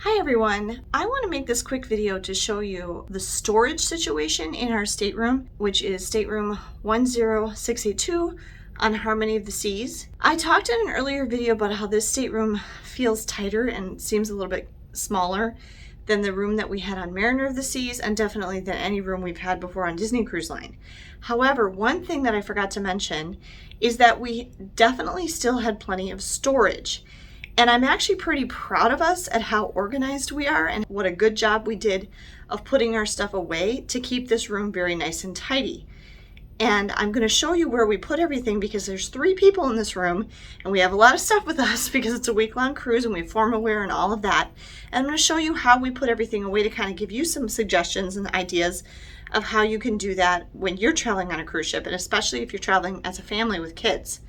Hi everyone! I want to make this quick video to show you the storage situation in our stateroom, which is stateroom 10682 on Harmony of the Seas. I talked in an earlier video about how this stateroom feels tighter and seems a little bit smaller than the room that we had on Mariner of the Seas, and definitely than any room we've had before on Disney Cruise Line. However, one thing that I forgot to mention is that we definitely still had plenty of storage. And I'm actually pretty proud of us at how organized we are and what a good job we did of putting our stuff away to keep this room very nice and tidy. And I'm going to show you where we put everything because there's 3 people in this room and we have a lot of stuff with us because it's a week-long cruise and we have formal wear and all of that. And I'm going to show you how we put everything away to kind of give you some suggestions and ideas of how you can do that when you're traveling on a cruise ship, and especially if you're traveling as a family with kids.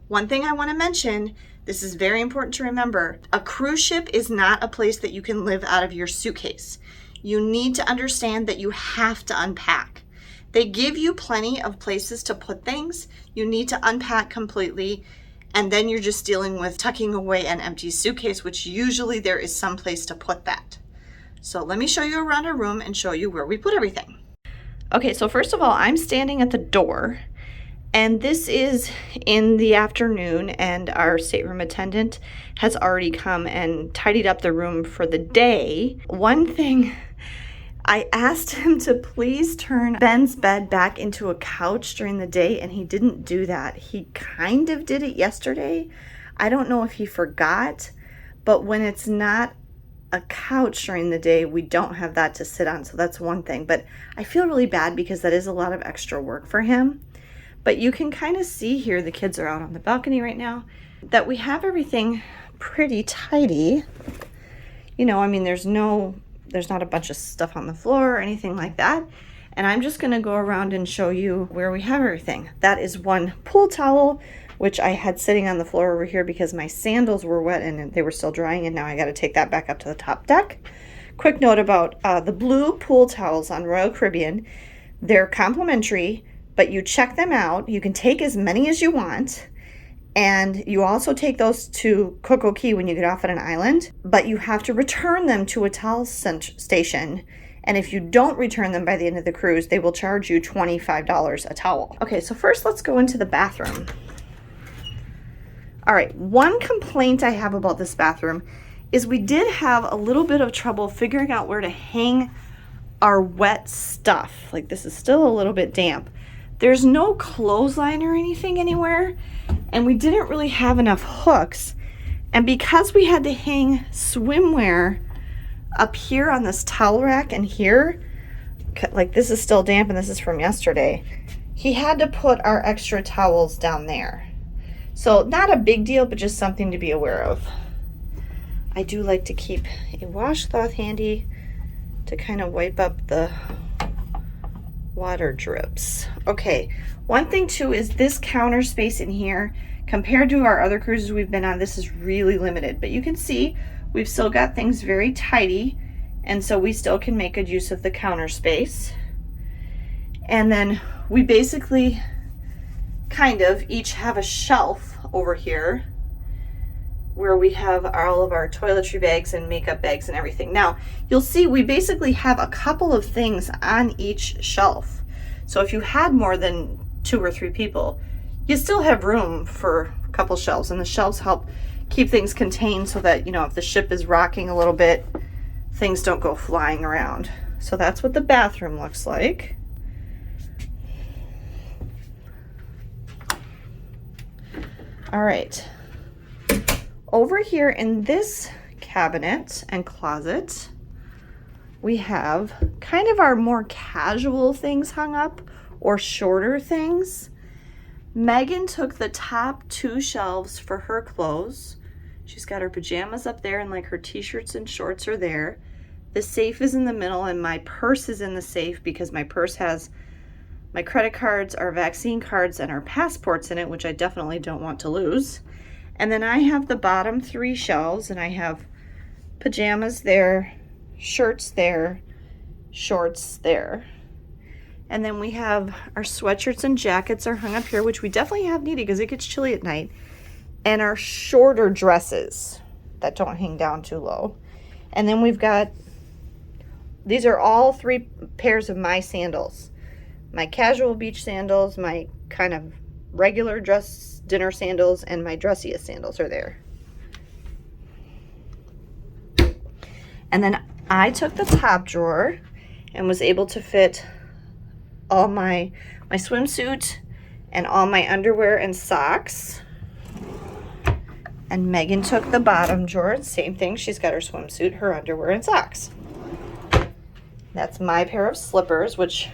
One thing I want to mention, this is very important to remember, a cruise ship is not a place that you can live out of your suitcase. You need to understand that you have to unpack. They give you plenty of places to put things. You need to unpack completely, and then you're just dealing with tucking away an empty suitcase, which usually there is some place to put that. So let me show you around our room and show you where we put everything. Okay, so first of all, I'm standing at the door. And this is in the afternoon, and our stateroom attendant has already come and tidied up the room for the day. One thing, I asked him to please turn Ben's bed back into a couch during the day, and he didn't do that. He kind of did it yesterday. I don't know if he forgot, but when it's not a couch during the day, we don't have that to sit on, so that's one thing. But I feel really bad because that is a lot of extra work for him. But you can kind of see here, the kids are out on the balcony right now, that we have everything pretty tidy. You know, I mean, there's not a bunch of stuff on the floor or anything like that. And I'm just gonna go around and show you where we have everything. That is one pool towel, which I had sitting on the floor over here because my sandals were wet and they were still drying, and now I gotta take that back up to the top deck. Quick note about the blue pool towels on Royal Caribbean. They're complimentary, but you check them out. You can take as many as you want, and you also take those to Coco Cay when you get off at an island, but you have to return them to a towel station, and if you don't return them by the end of the cruise, they will charge you $25 a towel. Okay, so first let's go into the bathroom. All right, one complaint I have about this bathroom is we did have a little bit of trouble figuring out where to hang our wet stuff. Like, this is still a little bit damp. There's no clothesline or anything anywhere, and we didn't really have enough hooks. And because we had to hang swimwear up here on this towel rack and here, like this is still damp and this is from yesterday, he had to put our extra towels down there. So not a big deal, but just something to be aware of. I do like to keep a washcloth handy to kind of wipe up the water drips. Okay, one thing too is this counter space in here, compared to our other cruises we've been on, this is really limited, but you can see we've still got things very tidy, and so we still can make good use of the counter space. And then we basically kind of each have a shelf over here where we have all of our toiletry bags and makeup bags and everything. Now, you'll see we basically have a couple of things on each shelf. So if you had more than 2 or 3 people, you still have room for a couple shelves, and the shelves help keep things contained so that, you know, if the ship is rocking a little bit, things don't go flying around. So that's what the bathroom looks like. All right. Over here in this cabinet and closet, we have kind of our more casual things hung up, or shorter things. Megan took the top 2 shelves for her clothes. She's got her pajamas up there, and like her t-shirts and shorts are there. The safe is in the middle, and my purse is in the safe because my purse has my credit cards, our vaccine cards, and our passports in it, which I definitely don't want to lose. And then I have the bottom 3 shelves, and I have pajamas there, shirts there, shorts there. And then we have our sweatshirts and jackets are hung up here, which we definitely have needed because it gets chilly at night. And our shorter dresses that don't hang down too low. And then we've got, these are all 3 pairs of my sandals. My casual beach sandals, my kind of regular dress dinner sandals, and my dressiest sandals are there. And then I took the top drawer and was able to fit all my swimsuit and all my underwear and socks. And Megan took the bottom drawer, same thing, she's got her swimsuit, her underwear, and socks. That's my pair of slippers, which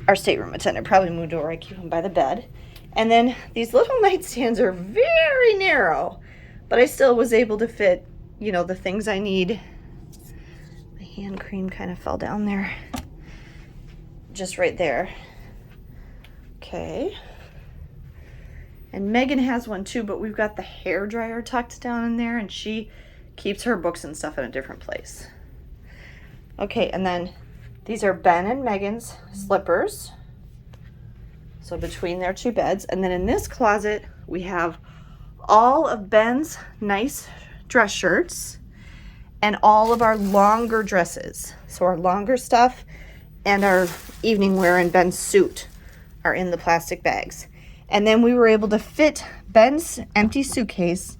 our stateroom attendant probably moved over. I keep them by the bed. And then these little nightstands are very narrow, but I still was able to fit, you know, the things I need. My hand cream kind of fell down there. Just right there. Okay. And Megan has one too, but we've got the hair dryer tucked down in there, and she keeps her books and stuff in a different place. Okay, and then these are Ben and Megan's slippers. So between their 2 beds. And then in this closet, we have all of Ben's nice dress shirts and all of our longer dresses. So our longer stuff and our evening wear and Ben's suit are in the plastic bags. And then we were able to fit Ben's empty suitcase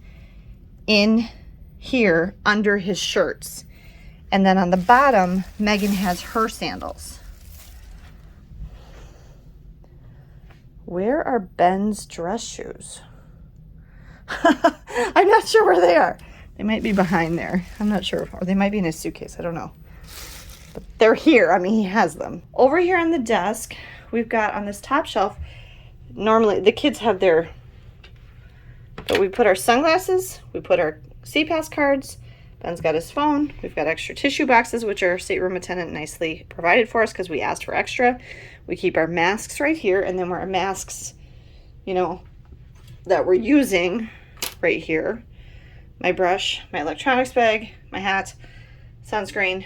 in here under his shirts. And then on the bottom, Megan has her sandals. Where are Ben's dress shoes? I'm not sure where they are. They might be behind there. I'm not sure. Or they might be in his suitcase. I don't know. But they're here. I mean, he has them. Over here on the desk, we've got on this top shelf, normally the kids have their, but we put our sunglasses, we put our CPAS cards, Ben's got his phone, we've got extra tissue boxes, which our stateroom attendant nicely provided for us because we asked for extra. We keep our masks right here, and then our masks, you know, that we're using right here. My brush, my electronics bag, my hat, sunscreen,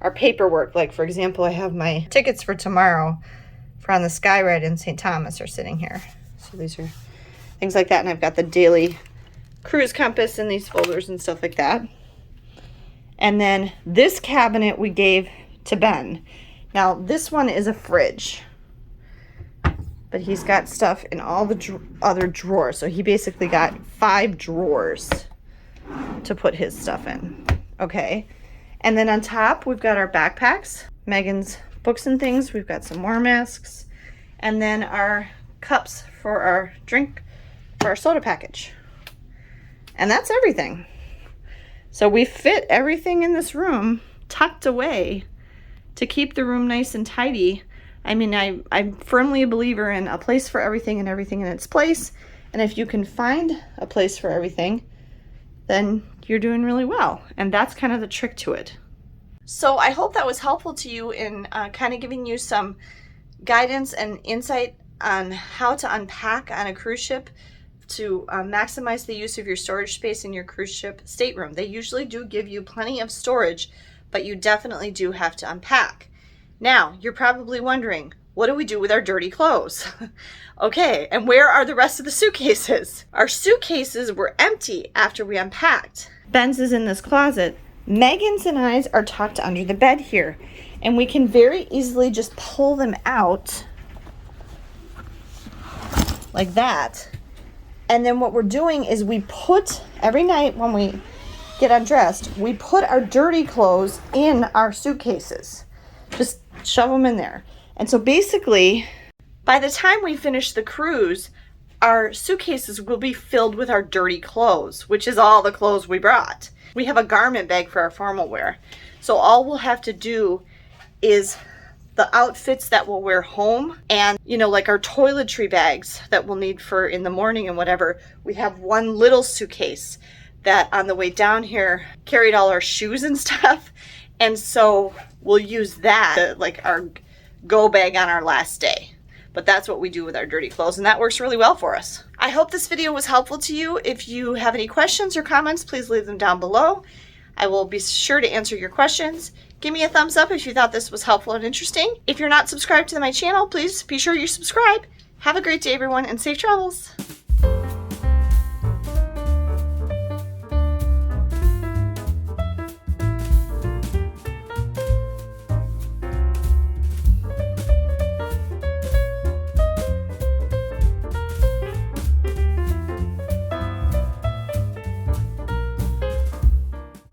our paperwork. Like, for example, I have my tickets for tomorrow for on the Sky Ride in St. Thomas are sitting here. So these are things like that, and I've got the daily cruise compass in these folders and stuff like that. And then this cabinet we gave to Ben. Now this one is a fridge, but he's got stuff in all the other drawers. So he basically got 5 drawers to put his stuff in. Okay. And then on top, we've got our backpacks, Megan's books and things. We've got some more masks, and then our cups for our drink, for our soda package. And that's everything. So we fit everything in this room tucked away to keep the room nice and tidy. I mean, I'm firmly a believer in a place for everything and everything in its place. And if you can find a place for everything, then you're doing really well. And that's kind of the trick to it. So I hope that was helpful to you in kind of giving you some guidance and insight on how to unpack on a cruise ship to maximize the use of your storage space in your cruise ship stateroom. They usually do give you plenty of storage, but you definitely do have to unpack. Now, you're probably wondering, what do we do with our dirty clothes? Okay, and where are the rest of the suitcases? Our suitcases were empty after we unpacked. Ben's is in this closet. Megan's and I's are tucked under the bed here, and we can very easily just pull them out like that. And then what we're doing is we put, every night when we get undressed, we put our dirty clothes in our suitcases. Just shove them in there. And so basically, by the time we finish the cruise, our suitcases will be filled with our dirty clothes, which is all the clothes we brought. We have a garment bag for our formal wear. So all we'll have to do is the outfits that we'll wear home, and you know, like our toiletry bags that we'll need for in the morning and whatever. We have one little suitcase that on the way down here carried all our shoes and stuff, and so we'll use that like our go bag on our last day. But that's what we do with our dirty clothes, and that works really well for us. I hope this video was helpful to you. If you have any questions or comments, please leave them down below. I will be sure to answer your questions. Give me a thumbs up if you thought this was helpful and interesting. If you're not subscribed to my channel, please be sure you subscribe. Have a great day, everyone, and safe travels.